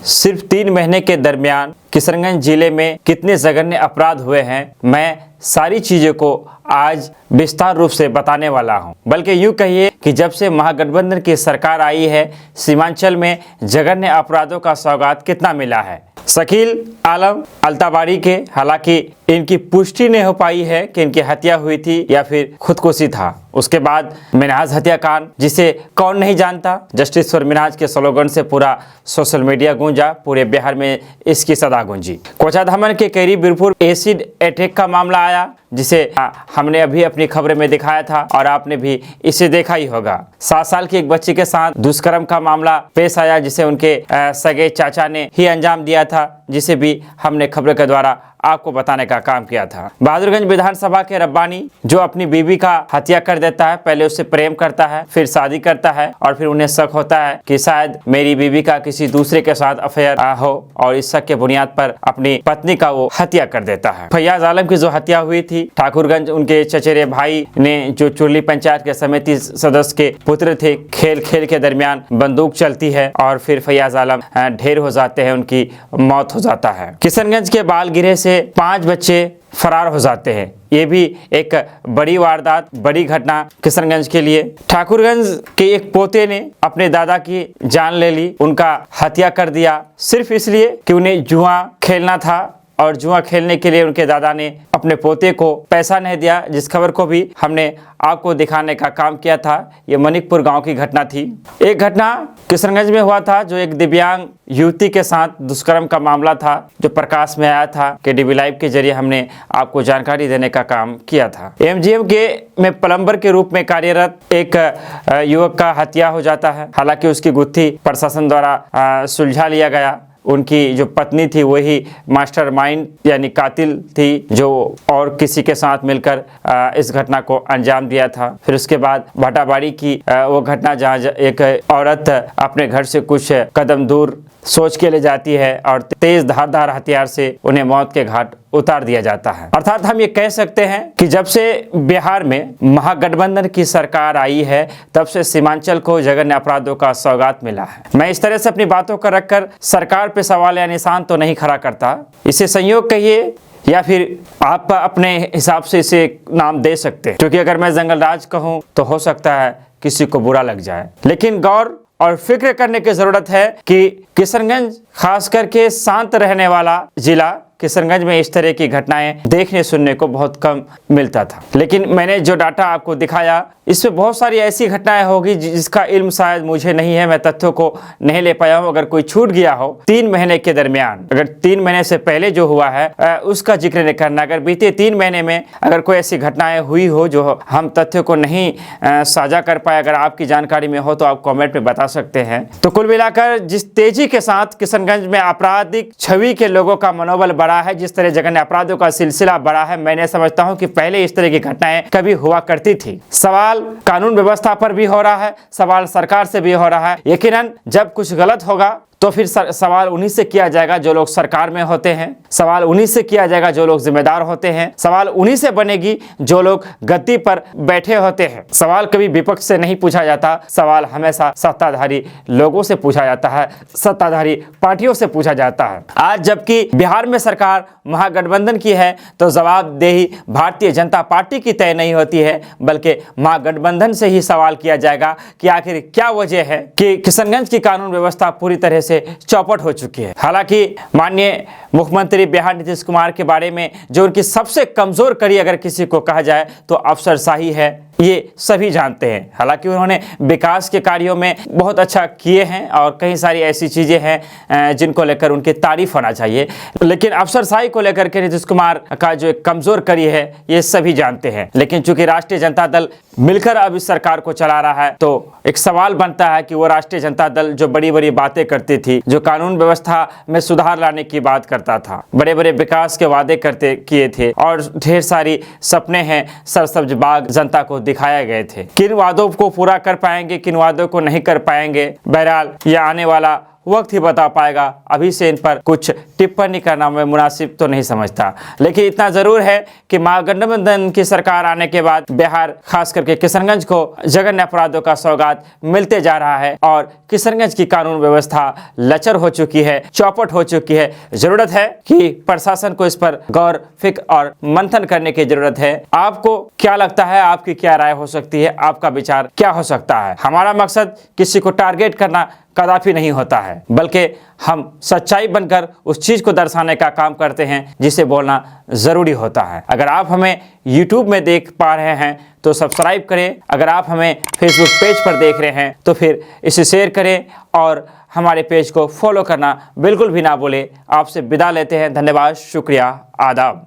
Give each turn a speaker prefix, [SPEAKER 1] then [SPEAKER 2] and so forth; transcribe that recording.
[SPEAKER 1] सिर्फ 3 महीने के दरमियान किशनगंज जिले में कितने जघन्य अपराध हुए हैं, मैं सारी चीज़ों को आज विस्तार रूप से बताने वाला हूं। बल्कि यूँ कहिए कि जब से महागठबंधन की सरकार आई है, सीमांचल में जघन्य अपराधों का सौगात कितना मिला है। शकील आलम अल्ताबाड़ी के, हालांकि इनकी पुष्टि नहीं हो पाई है कि इनकी हत्या हुई थी या फिर खुदकुशी था। उसके बाद मिनहाज हत्याकांड, जिसे कौन नहीं जानता, जस्टिस फॉर मिनहाज के स्लोगन से पूरा सोशल मीडिया गूंजा, पूरे बिहार में इसकी सदा गूंजी। कोचाधामन के कैरी बीरपुर एसिड अटैक का मामला आया, जिसे हमने अभी अपनी खबर में दिखाया था और आपने भी इसे देखा ही होगा। 7 साल की एक बच्ची के साथ दुष्कर्म का मामला पेश आया, जिसे उनके सगे चाचा ने ही अंजाम दिया था, जिसे भी हमने खबर के द्वारा आपको बताने का काम किया था। बहादुरगंज विधानसभा के रब्बानी जो अपनी बीवी का हत्या कर देता है, पहले उससे प्रेम करता है, फिर शादी करता है और फिर उन्हें शक होता है कि शायद मेरी बीवी का किसी दूसरे के साथ अफेयर हो, और इस शक के बुनियाद पर अपनी पत्नी का वो हत्या कर देता है। फैयाज आलम की जो हत्या हुई थी, ठाकुरगंज उनके चचेरे भाई ने, जो चुरली पंचायत के समिति सदस्य के पुत्र थे, खेल के दरमियान बंदूक चलती है और फिर फैयाज आलम ढेर हो जाते हैं, उनकी मौत हो जाता है। किशनगंज के बालगिरे से 5 बच्चे फरार हो जाते हैं। ये भी एक बड़ी वारदात, बड़ी घटना किशनगंज के लिए। ठाकुरगंज के एक पोते ने अपने दादा की जान ले ली, उनका हत्या कर दिया, सिर्फ इसलिए कि उन्हें जुआ खेलना था और जुआ खेलने के लिए उनके दादा ने अपने पोते को पैसा नहीं दिया, जिस खबर को भी हमने आपको दिखाने का काम किया था। ये मनिकपुर गांव की घटना थी। एक घटना किशनगंज में हुआ था, जो एक दिव्यांग युवती के साथ दुष्कर्म का मामला था, जो प्रकाश में आया था। केडीवी लाइव के जरिए हमने आपको जानकारी देने का काम किया था। एमजीएम के में प्लम्बर के रूप में कार्यरत एक युवक का हत्या हो जाता है। हालांकि उसकी गुत्थी प्रशासन द्वारा सुलझा लिया गया। उनकी जो पत्नी थी वही मास्टरमाइंड यानी कातिल थी, जो और किसी के साथ मिलकर इस घटना को अंजाम दिया था। फिर उसके बाद भाटाबाड़ी की वो घटना, जहाँ एक औरत अपने घर से कुछ कदम दूर सोच के ले जाती है और तेज धारदार हथियार से उन्हें मौत के घाट उतार दिया जाता है। अर्थात हम ये कह सकते हैं कि जब से बिहार में महागठबंधन की सरकार आई है, तब से सीमांचल को जघन्य अपराधों का सौगात मिला है। मैं इस तरह से अपनी बातों को रखकर सरकार पे सवाल या निशान तो नहीं खड़ा करता, इसे संयोग कहिए या फिर आप अपने हिसाब से इसे नाम दे सकते हैं, क्योंकि अगर मैं जंगलराज कहूँ तो हो सकता है किसी को बुरा लग जाए। लेकिन गौर और फिक्र करने की जरूरत है कि किशनगंज खास करके शांत रहने वाला जिला, किशनगंज में इस तरह की घटनाएं देखने सुनने को बहुत कम मिलता था। लेकिन मैंने जो डाटा आपको दिखाया, इसमें बहुत सारी ऐसी घटनाएं होगी जिसका इल्म शायद मुझे नहीं है, मैं तथ्यों को नहीं ले पाया हूं। अगर कोई छूट गया हो 3 महीने के दरमियान, अगर 3 महीने से पहले जो हुआ है उसका जिक्र नहीं करना। अगर बीते 3 महीने में अगर कोई ऐसी घटनाएं हुई हो जो हम तथ्यों को नहीं साझा कर पाए, अगर आपकी जानकारी में हो तो आप कॉमेंट में बता सकते हैं। तो कुल मिलाकर जिस तेजी के साथ किशनगंज में आपराधिक छवि के लोगों का मनोबल बढ़ा है, जिस तरह जघन्य अपराधों का सिलसिला बढ़ा है, मैंने समझता हूं कि पहले इस तरह की घटनाएं कभी हुआ करती थी। सवाल कानून व्यवस्था पर भी हो रहा है, सवाल सरकार से भी हो रहा है। यकीनन जब कुछ गलत होगा तो फिर सवाल उन्हीं से किया जाएगा जो लोग सरकार में होते हैं, सवाल उन्हीं से किया जाएगा जो लोग जिम्मेदार होते हैं, सवाल उन्हीं से बनेगी जो लोग गद्दी पर बैठे होते हैं। सवाल कभी विपक्ष से नहीं पूछा जाता, सवाल हमेशा सत्ताधारी लोगों से पूछा जाता है, सत्ताधारी पार्टियों से पूछा जाता है। आज जबकि बिहार में सरकार महागठबंधन की है, तो जवाबदेही भारतीय जनता पार्टी की तय नहीं होती है, बल्कि महागठबंधन से ही सवाल किया जाएगा कि आखिर क्या वजह है कि किशनगंज की कानून व्यवस्था पूरी तरह से चौपट हो चुकी है। हालांकि माननीय मुख्यमंत्री बिहार नीतीश कुमार के बारे में जो उनकी सबसे कमजोर कड़ी अगर किसी को कहा जाए तो अफसरशाही है, ये सभी जानते हैं। हालांकि उन्होंने विकास के कार्यों में बहुत अच्छा किए हैं और कई सारी ऐसी चीज़ें हैं जिनको लेकर उनकी तारीफ होना चाहिए, लेकिन अफसरशाही को लेकर के नीतीश कुमार का जो एक कमज़ोर कड़ी है ये सभी जानते हैं। लेकिन चूंकि राष्ट्रीय जनता दल मिलकर अब इस सरकार को चला रहा है, तो एक सवाल बनता है कि वो राष्ट्रीय जनता दल जो बड़ी बड़ी बातें करती थी, जो कानून व्यवस्था में सुधार लाने की बात करता था, बड़े बड़े विकास के वादे किए थे और ढेर सारी सपने हैं सरसब्ज बाग जनता को दिखाए गए थे, किन वादों को पूरा कर पाएंगे, किन वादों को नहीं कर पाएंगे, बहरहाल ये आने वाला वक्त ही बता पाएगा। अभी से इन पर कुछ टिप्पणी करना मैं मुनासिब तो नहीं समझता, लेकिन इतना ज़रूर है कि महागठबंधन की सरकार आने के बाद बिहार खास करके किशनगंज को जघन्य अपराधों का सौगात मिलते जा रहा है और किशनगंज की कानून व्यवस्था लचर हो चुकी है, चौपट हो चुकी है। ज़रूरत है कि प्रशासन को इस पर गौर, फिक्र और मंथन करने की ज़रूरत है। आपको क्या लगता है, आपकी क्या राय हो सकती है, आपका विचार क्या हो सकता है? हमारा मकसद किसी को टारगेट करना कदापि नहीं होता है, बल्कि हम सच्चाई बनकर उस चीज़ को दर्शाने का काम करते हैं जिसे बोलना ज़रूरी होता है। अगर आप हमें YouTube में देख पा रहे हैं तो सब्सक्राइब करें, अगर आप हमें Facebook पेज पर देख रहे हैं तो फिर इसे शेयर करें और हमारे पेज को फॉलो करना बिल्कुल भी ना भूलें। आपसे विदा लेते हैं। धन्यवाद, शुक्रिया, आदाब।